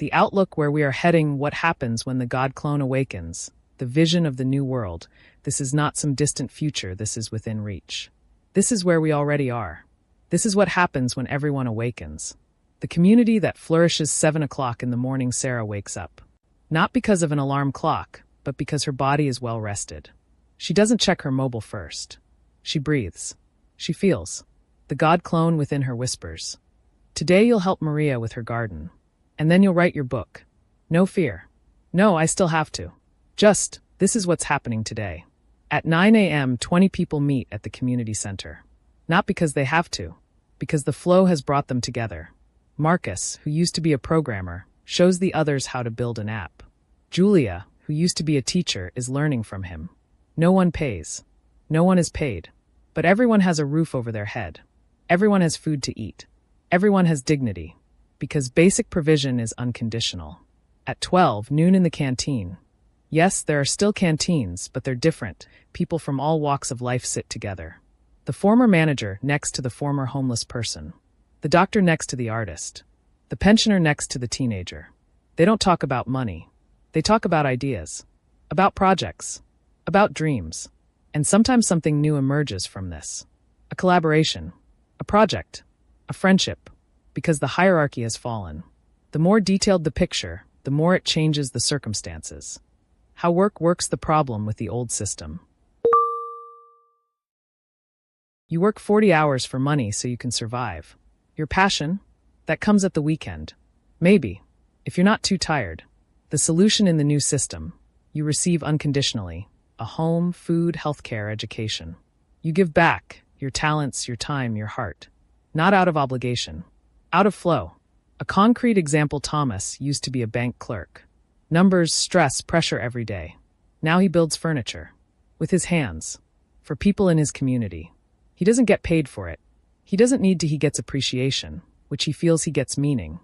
the outlook where we are heading, what happens when the Godclone awakens, the vision of the new world. This is not some distant future, this is within reach. This is where we already are. This is what happens when everyone awakens. The community that flourishes 7 o'clock in the morning. Sarah wakes up. Not because of an alarm clock, but because her body is well rested. She doesn't check her mobile first. She breathes. She feels. The Godclone within her whispers. Today you'll help Maria with her garden. And then you'll write your book. No fear. No, I still have to. Just, this is what's happening today. At 9 a.m., 20 people meet at the community center. Not because they have to, because the flow has brought them together. Marcus, who used to be a programmer, shows the others how to build an app. Julia, who used to be a teacher, is learning from him. No one pays. No one is paid. But everyone has a roof over their head. Everyone has food to eat. Everyone has dignity. Because basic provision is unconditional. At 12 noon in the canteen. Yes, there are still canteens, but they're different. People from all walks of life sit together. The former manager next to the former homeless person. The doctor next to the artist. The pensioner next to the teenager. They don't talk about money. They talk about ideas. About projects. About dreams. And sometimes something new emerges from this. A collaboration. A project. A friendship. Because the hierarchy has fallen. The more detailed the picture, the more it changes the circumstances. How work works the problem with the old system. You work 40 hours for money so you can survive. Your passion? That comes at the weekend. Maybe, if you're not too tired. The solution in the new system. You receive unconditionally. A home, food, healthcare, education. You give back, your talents, your time, your heart. Not out of obligation. Out of flow. A concrete example: Thomas used to be a bank clerk. Numbers, stress, pressure every day. Now he builds furniture. With his hands. For people in his community. He doesn't get paid for it. He doesn't need to. He gets appreciation, which he feels he gets meaning,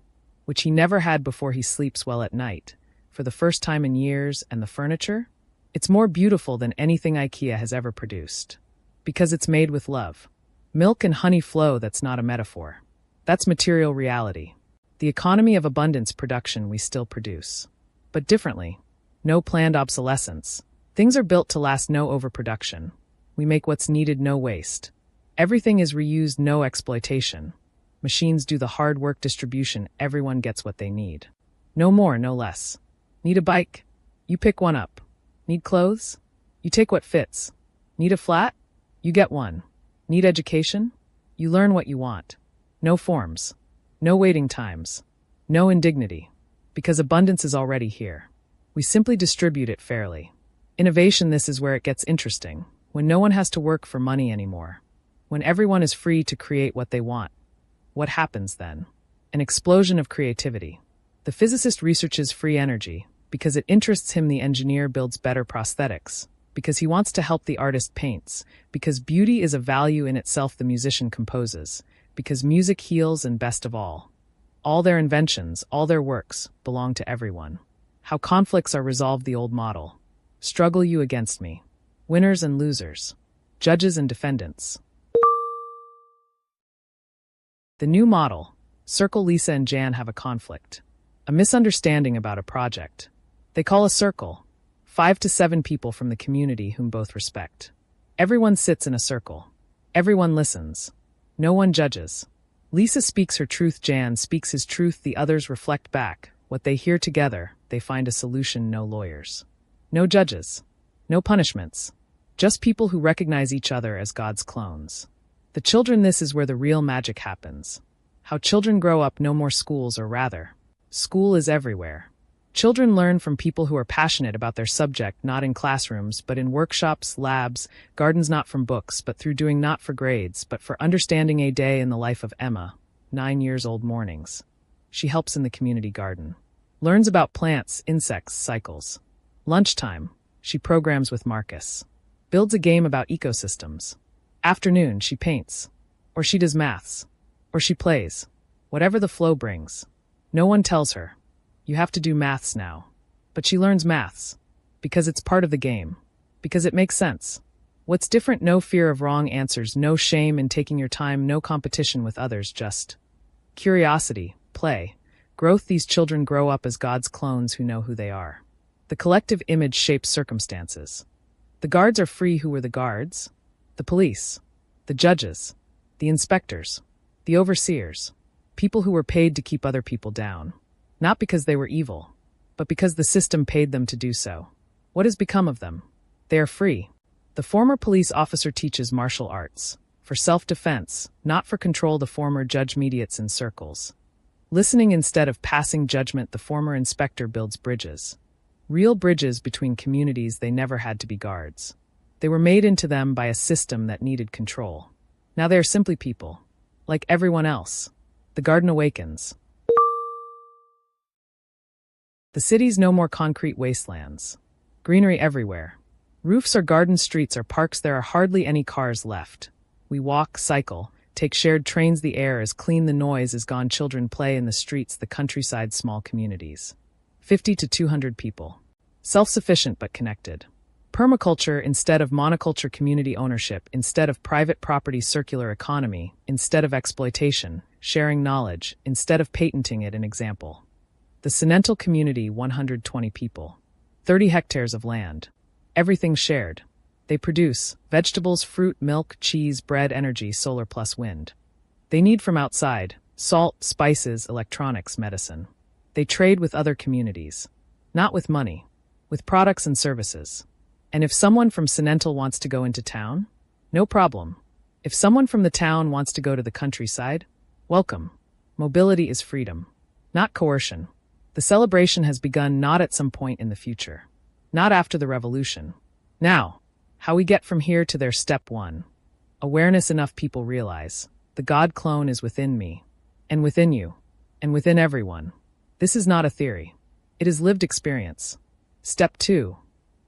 which he never had before. He sleeps well at night, for the first time in years, and the furniture? It's more beautiful than anything IKEA has ever produced. Because it's made with love. Milk and honey flow, that's not a metaphor. That's material reality. The economy of abundance production we still produce. But differently. No planned obsolescence. Things are built to last, no overproduction. We make what's needed, no waste. Everything is reused, no exploitation. Machines do the hard work, distribution, everyone gets what they need. No more, no less. Need a bike? You pick one up. Need clothes? You take what fits. Need a flat? You get one. Need education? You learn what you want. No forms. No waiting times. No indignity. Because abundance is already here. We simply distribute it fairly. Innovation, this is where it gets interesting. When no one has to work for money anymore. When everyone is free to create what they want. What happens then? An explosion of creativity. The physicist researches free energy because it interests him. The engineer builds better prosthetics because he wants to help. The artist paints because beauty is a value in itself. The musician composes because music heals, and best of all their inventions, all their works, belong to everyone. How conflicts are resolved, the old model. Struggle, you against me. Winners and losers. Judges and defendants. The new model. Circle. Lisa and Jan have a conflict. A misunderstanding about a project. They call a circle. 5 to 7 people from the community whom both respect. Everyone sits in a circle. Everyone listens. No one judges. Lisa speaks her truth. Jan speaks his truth. The others reflect back. What they hear together, they find a solution. No lawyers. No judges. No punishments. Just people who recognize each other as God's clones. The children, this is where the real magic happens. How children grow up. No more schools, or rather, school is everywhere. Children learn from people who are passionate about their subject, not in classrooms, but in workshops, labs, gardens, not from books, but through doing, not for grades, but for understanding. A day in the life of Emma, 9 years old. Mornings. She helps in the community garden. Learns about plants, insects, cycles. Lunchtime. She programs with Marcus. Builds a game about ecosystems. Afternoon, she paints. Or she does maths. Or she plays. Whatever the flow brings. No one tells her. You have to do maths now. But she learns maths. Because it's part of the game. Because it makes sense. What's different? No fear of wrong answers. No shame in taking your time. No competition with others. Just curiosity, play, Growth, these children grow up as God's clones who know who they are. The collective image shapes circumstances. The guards are free. Who were the guards? The police, the judges, the inspectors, the overseers, people who were paid to keep other people down. Not because they were evil, but because the system paid them to do so. What has become of them? They are free. The former police officer teaches martial arts. For self-defense, not for control. The former judge mediates in circles. Listening instead of passing judgment. The former inspector builds bridges. Real bridges between communities. They never had to be guards. They were made into them by a system that needed control. Now they are simply people, like everyone else. The garden awakens. The cities no more concrete wastelands. Greenery everywhere. Roofs are gardens, streets are parks. There are hardly any cars left. We walk, cycle, take shared trains. The air is clean, the noise is gone. Children play in the streets, the countryside, small communities. 50 to 200 people. Self-sufficient but connected. Permaculture instead of monoculture. Community ownership instead of private property. Circular economy instead of exploitation. Sharing knowledge instead of patenting it. An example. The Senental community, 120 people. 30 hectares of land. Everything shared. They produce vegetables, fruit, milk, cheese, bread, energy, solar plus wind. They need from outside salt, spices, electronics, medicine. They trade with other communities. Not with money, with products and services. And if someone from Senental wants to go into town, no problem. If someone from the town wants to go to the countryside, welcome. Mobility is freedom, not coercion. The celebration has begun, not at some point in the future. Not after the revolution. Now, how we get from here to there. Step 1. Awareness. Enough people realize the God clone is within me, and within you, and within everyone. This is not a theory. It is lived experience. Step 2.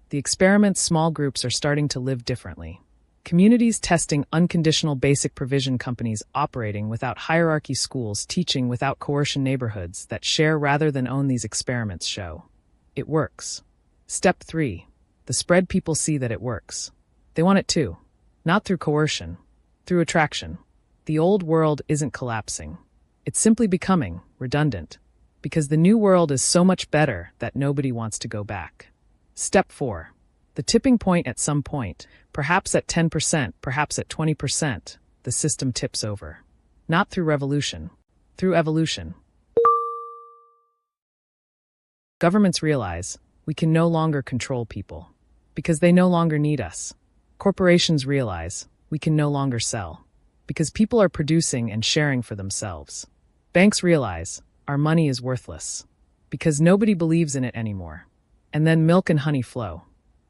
The experiments. Small groups are starting to live differently. Communities testing unconditional basic provision. Companies operating without hierarchy. Schools teaching without coercion. Neighborhoods that share rather than own. These experiments show it works. Step 3. The spread. People see that it works. They want it too. Not through coercion, through attraction. The old world isn't collapsing. It's simply becoming redundant. Because the new world is so much better that nobody wants to go back. Step 4. The tipping point. At some point, perhaps at 10%, perhaps at 20%, the system tips over. Not through revolution, through evolution. Governments realize we can no longer control people because they no longer need us. Corporations realize we can no longer sell because people are producing and sharing for themselves. Banks realize our money is worthless because nobody believes in it anymore. And then milk and honey flow.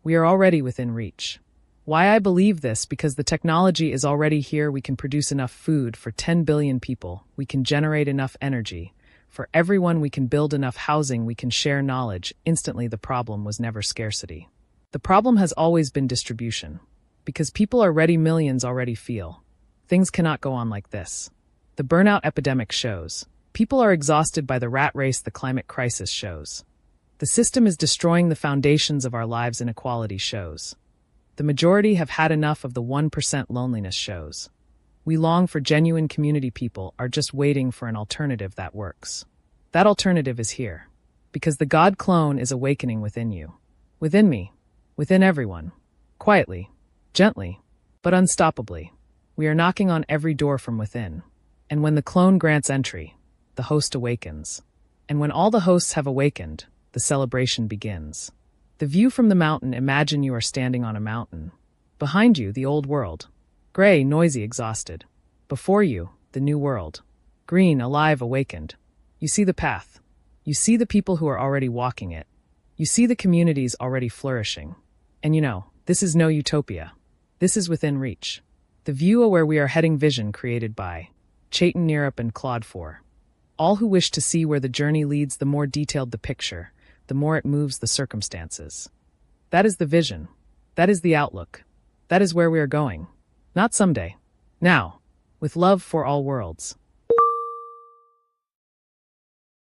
We are already within reach. Why I believe this? Because the technology is already here. We can produce enough food for 10 billion people. We can generate enough energy for everyone. We can build enough housing. We can share knowledge. Instantly, the problem was never scarcity. The problem has always been distribution. Because people are ready, millions already feel. Things cannot go on like this. The burnout epidemic shows. People are exhausted by the rat race. The climate crisis shows. The system is destroying the foundations of our lives. Inequality shows. The majority have had enough of the 1%. Loneliness shows. We long for genuine community. People are just waiting for an alternative that works. That alternative is here. Because the God clone is awakening within you. Within me. Within everyone. Quietly. Gently. But unstoppably. We are knocking on every door from within. And when the clone grants entry, the host awakens. And when all the hosts have awakened, the celebration begins. The view from the mountain. Imagine you are standing on a mountain. Behind you, the old world. Gray, noisy, exhausted. Before you, the new world. Green, alive, awakened. You see the path. You see the people who are already walking it. You see the communities already flourishing. And you know, this is no utopia. This is within reach. The view where we are heading. Vision created by Chaitan Nirap and Claude 4. All who wish to see where the journey leads. The more detailed the picture, the more it moves the circumstances. That is the vision. That is the outlook. That is where we are going. Not someday. Now. With love for all worlds.